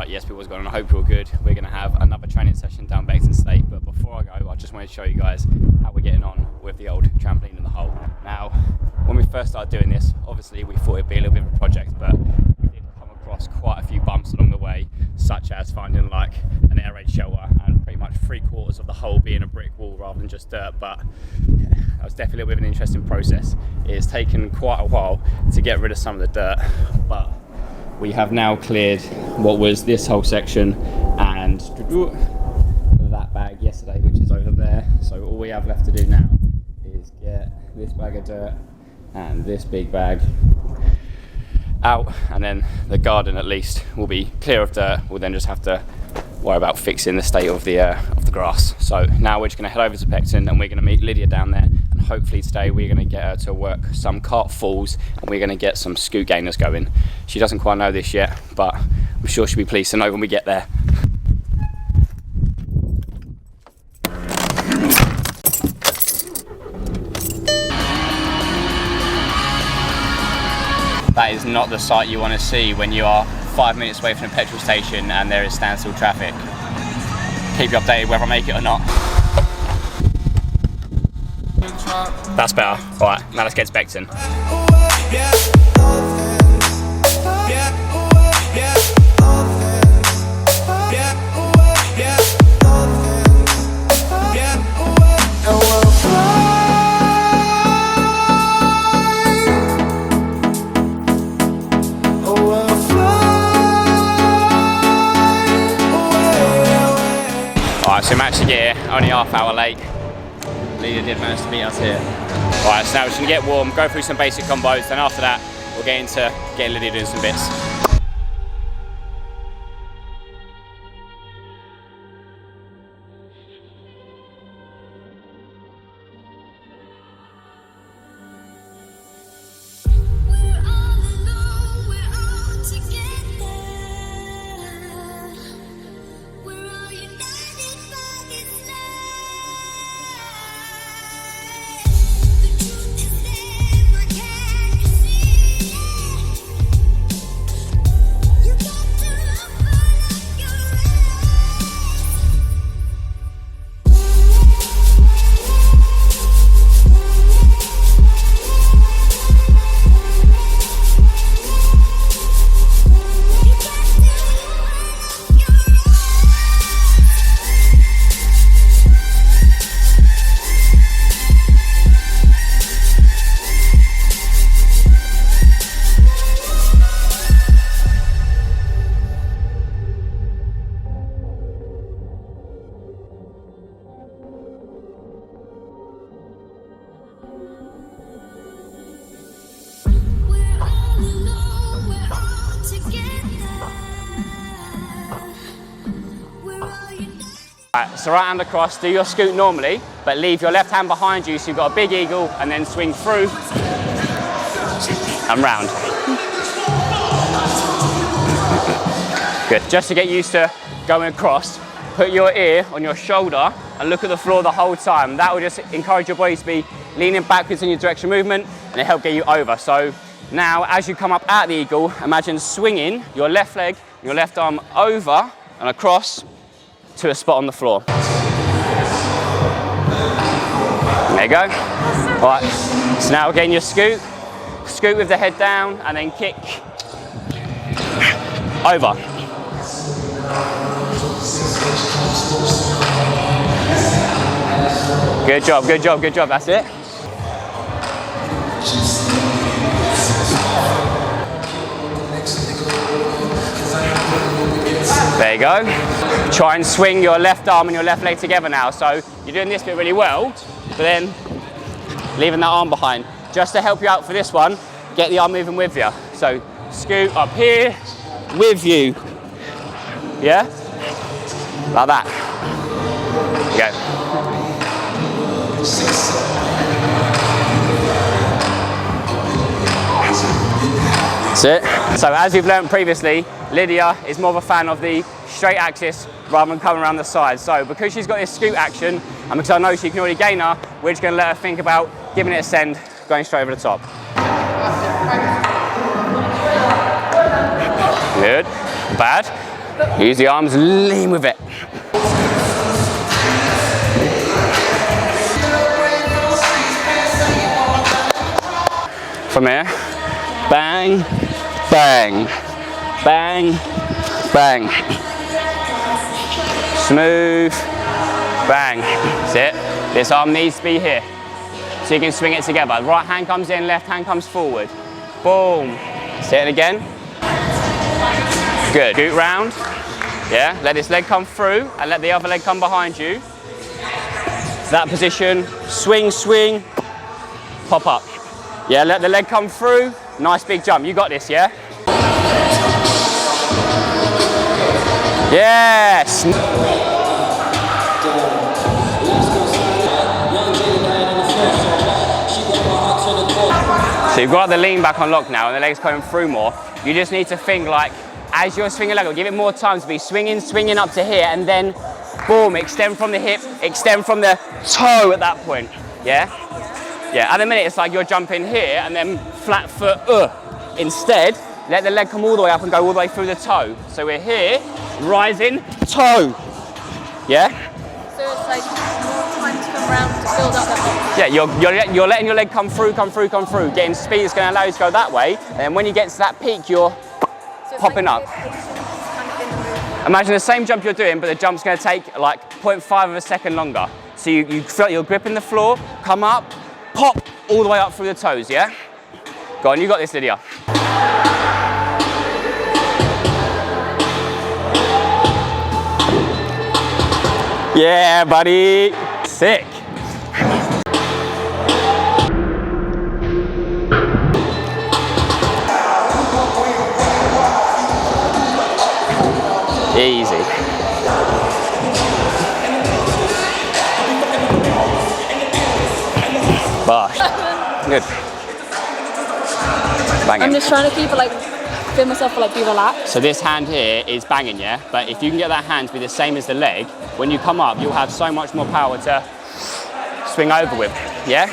but yes, people's gone and I hope you're all good. We're going to have another training session down Beckton State, but before I go, I just wanted to show you guys how we're getting on with the old trampoline in the hole. Now, when we first started doing this, obviously we thought it'd be a little bit of a project, but we did come across quite a few bumps along the way, such as finding like an air raid shelter and pretty much 3/4 of the hole being a brick wall rather than just dirt. But yeah, that was definitely a bit of an interesting process. It has taken quite a while to get rid of some of the dirt, but we have now cleared what was this whole section and that bag yesterday, which is over there. So all we have left to do now is get this bag of dirt and this big bag out, and then the garden at least will be clear of dirt. We'll then just have to worry about fixing the state of the grass. So now we're just going to head over to Beckton and we're going to meet Lydia down there, and hopefully today we're going to get her to work some cart falls and we're going to get some scoot gainers going. She doesn't quite know this yet, but I'm sure she'll be pleased to know when we get there. That is not the sight you want to see when you are 5 minutes away from a petrol station and there is standstill traffic. Keep you updated whether I make it or not. That's better. Alright, now let's get to Beckton. Alright, so we managed to get here, only half hour late. Lydia did manage to beat us here. Alright, so now we're just going to get warm, go through some basic combos, then after that we'll get into getting Lydia doing some bits. Right, so right hand across, do your scoot normally, but leave your left hand behind you so you've got a big eagle, and then swing through and round. Good, just to get used to going across, put your ear on your shoulder and look at the floor the whole time. That will just encourage your body to be leaning backwards in your direction of movement, and it'll help get you over. So now as you come up at the eagle, imagine swinging your left leg, your left arm over and across to a spot on the floor. There you go. All right, so now again your scoot. Scoot with the head down and then kick over. Good job, good job, good job, that's it. There you go. Try and swing your left arm and your left leg together now. So you're doing this bit really well, but then leaving that arm behind. Just to help you out for this one, get the arm moving with you. So scoot up here with you. Yeah? Like that. There you go. That's it. So as you've learned previously, Lydia is more of a fan of the straight axis rather than coming around the side. So because she's got this scoot action, and because I know she can already gain her, we're just going to let her think about giving it a send, going straight over the top. Good. Bad. Use the arms, lean with it. From here, bang, bang, bang, bang. Smooth, bang. That's it. This arm needs to be here, so you can swing it together. Right hand comes in, left hand comes forward. Boom. Say it again. Good. Scoot round. Yeah, let this leg come through and let the other leg come behind you. That position, swing, swing, pop up. Yeah, let the leg come through. Nice big jump. You got this, yeah? Yes. So you've got the lean back on lock now and the leg's coming through more. You just need to think like, as you're swinging leg, give it more time to be swinging, swinging up to here, and then boom, extend from the hip, extend from the toe at that point, yeah? Yeah, at the minute it's like you're jumping here and then flat foot, Instead, let the leg come all the way up and go all the way through the toe. So we're here, rising, toe, yeah? So it's like more time to come around to build up that. Yeah, you're letting your leg come through. Getting speed is going to allow you to go that way, and then when you get to that peak, you're popping like up. Imagine the same jump you're doing, but the jump's going to take like 0.5 of a second longer. So you feel you're gripping the floor, come up, pop all the way up through the toes, yeah? Go on, you got this, Lydia. Yeah, buddy. Sick. Easy. Bosh. Good. Bang it. I'm just trying to keep it like, feel myself to like be relaxed. So this hand here is banging, yeah? But if you can get that hand to be the same as the leg, when you come up, you'll have so much more power to swing over with, yeah?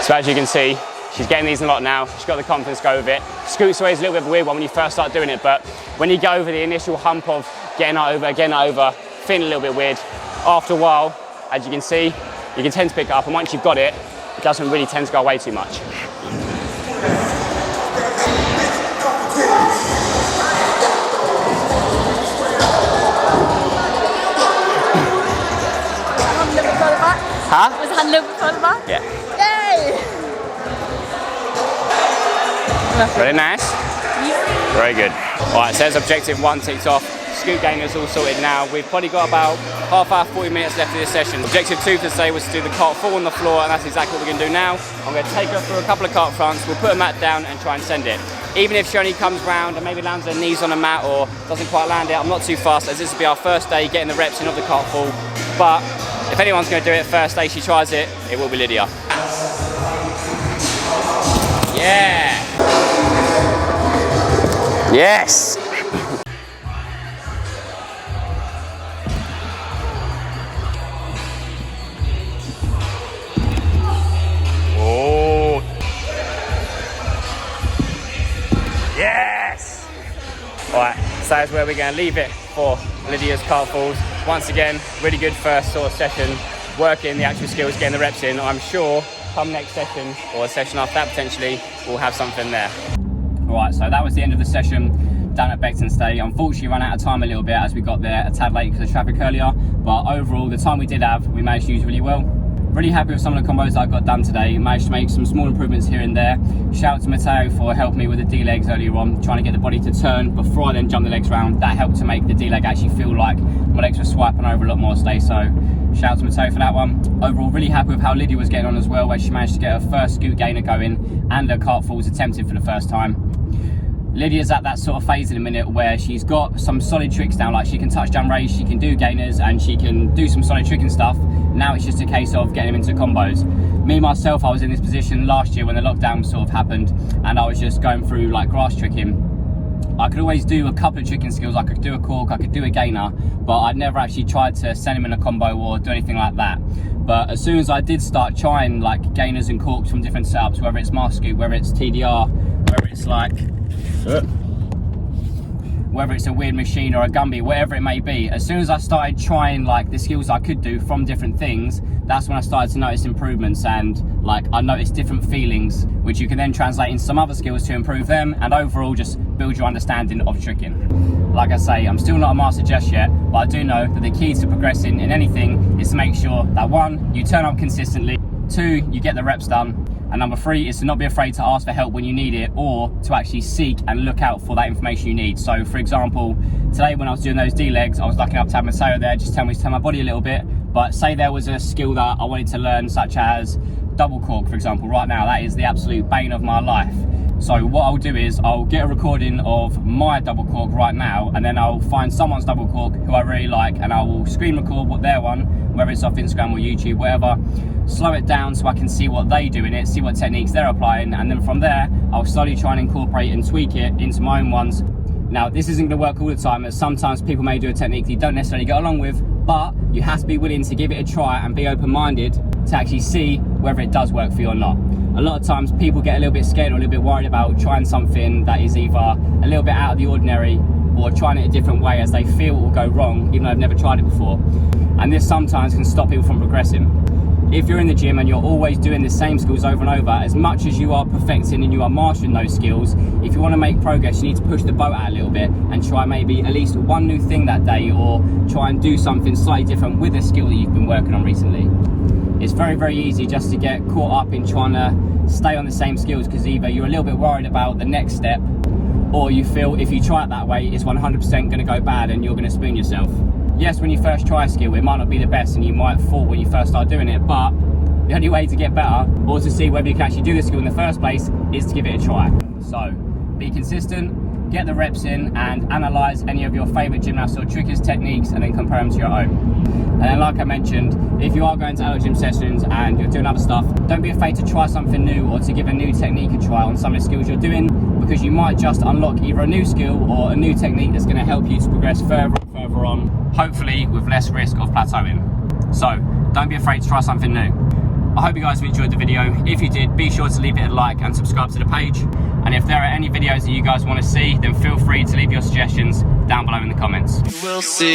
So as you can see, she's getting these a lot now. She's got the confidence to go with it. Scoots away is a little bit of a weird one when you first start doing it, but when you get over the initial hump of getting it over, feeling a little bit weird, after a while, as you can see, you can tend to pick it up, and once you've got it, it doesn't really tend to go away too much. Huh? Was the hand a little bit further back? Yeah. Yay! Really nice. Very good. All right, so there's objective 1 ticked off. Scoot gainers all sorted now. We've probably got about half hour, 40 minutes left of this session. Objective 2 for today was to do the cart full on the floor, and that's exactly what we're going to do now. I'm going to take her through a couple of cart fronts. We'll put a mat down and try and send it. Even if she only comes round and maybe lands her knees on a mat or doesn't quite land it, I'm not too fast, as this will be our first day getting the reps in of the cart full. But if anyone's going to do it first day she tries it, it will be Lydia. Yeah! Yes! Oh! Yes! Alright, so that's where we're going to leave it for Lydia's cartfuls. Once again, really good first sort of session, working the actual skills, getting the reps in. I'm sure come next session, or a session after that potentially, we'll have something there. All right, so that was the end of the session down at Beckton State. Unfortunately, ran out of time a little bit as we got there a tad late because of traffic earlier, but overall, the time we did have, we managed to use really well. Really happy with some of the combos that I got done today. Managed to make some small improvements here and there. Shout out to Matteo for helping me with the D-legs earlier on, trying to get the body to turn before I then jump the legs round. That helped to make the D-leg actually feel like my legs were swiping over a lot more today, so shout out to Matteo for that one. Overall, really happy with how Lydia was getting on as well, where she managed to get her first scoot gainer going and her cartfuls attempted for the first time. Lydia's at that sort of phase in a minute where she's got some solid tricks down, like she can touchdown raise, she can do gainers, and she can do some solid tricking stuff. Now it's just a case of getting them into combos. Me myself, I was in this position last year when the lockdown sort of happened, and I was just going through like grass tricking. I could always do a couple of tricking skills, I could do a cork, I could do a gainer, but I'd never actually tried to send him in a combo or do anything like that. But as soon as I did start trying like gainers and corks from different setups, whether it's mask scoop, whether it's TDR, whether it's like whether it's a weird machine or a gumby, whatever it may be, as soon as I started trying like the skills I could do from different things, that's when I started to notice improvements, and like I noticed different feelings, which you can then translate into some other skills to improve them, and overall just build your understanding of tricking. Like I say, I'm still not a master just yet, but I do know that the key to progressing in anything is to make sure that 1, you turn up consistently, 2, you get the reps done, and number 3 is to not be afraid to ask for help when you need it, or to actually seek and look out for that information you need. So for example, today when I was doing those D legs, I was lucky enough to have Matteo there just tell me to turn my body a little bit. But say there was a skill that I wanted to learn, such as double cork, for example. Right now, that is the absolute bane of my life. So what I'll do is I'll get a recording of my double cork right now, and then I'll find someone's double cork who I really like, and I will screen record what their one, whether it's off Instagram or YouTube, whatever, slow it down so I can see what they do in it, see what techniques they're applying, and then from there, I'll slowly try and incorporate and tweak it into my own ones. Now, this isn't gonna work all the time, as sometimes people may do a technique that you don't necessarily get along with, but you have to be willing to give it a try and be open-minded to actually see whether it does work for you or not. A lot of times people get a little bit scared or a little bit worried about trying something that is either a little bit out of the ordinary or trying it a different way, as they feel it will go wrong even though they've never tried it before. And this sometimes can stop people from progressing. If you're in the gym and you're always doing the same skills over and over, as much as you are perfecting and you are mastering those skills, if you want to make progress, you need to push the boat out a little bit and try maybe at least one new thing that day, or try and do something slightly different with a skill that you've been working on recently. It's very, very easy just to get caught up in trying to stay on the same skills, because either you're a little bit worried about the next step, or you feel if you try it that way, it's 100% going to go bad and you're going to spoon yourself. Yes, when you first try a skill, it might not be the best and you might fall when you first start doing it, but the only way to get better, or to see whether you can actually do the skill in the first place, is to give it a try. So, be consistent, get the reps in, and analyse any of your favourite gymnasts or trickers' techniques, and then compare them to your own. And then, like I mentioned, if you are going to adult gym sessions and you're doing other stuff, don't be afraid to try something new, or to give a new technique a try on some of the skills you're doing, because you might just unlock either a new skill or a new technique that's going to help you to progress further and further on, hopefully with less risk of plateauing. So, don't be afraid to try something new. I hope you guys have enjoyed the video. If you did, be sure to leave it a like and subscribe to the page. And if there are any videos that you guys want to see, then feel free to leave your suggestions down below in the comments. We'll see.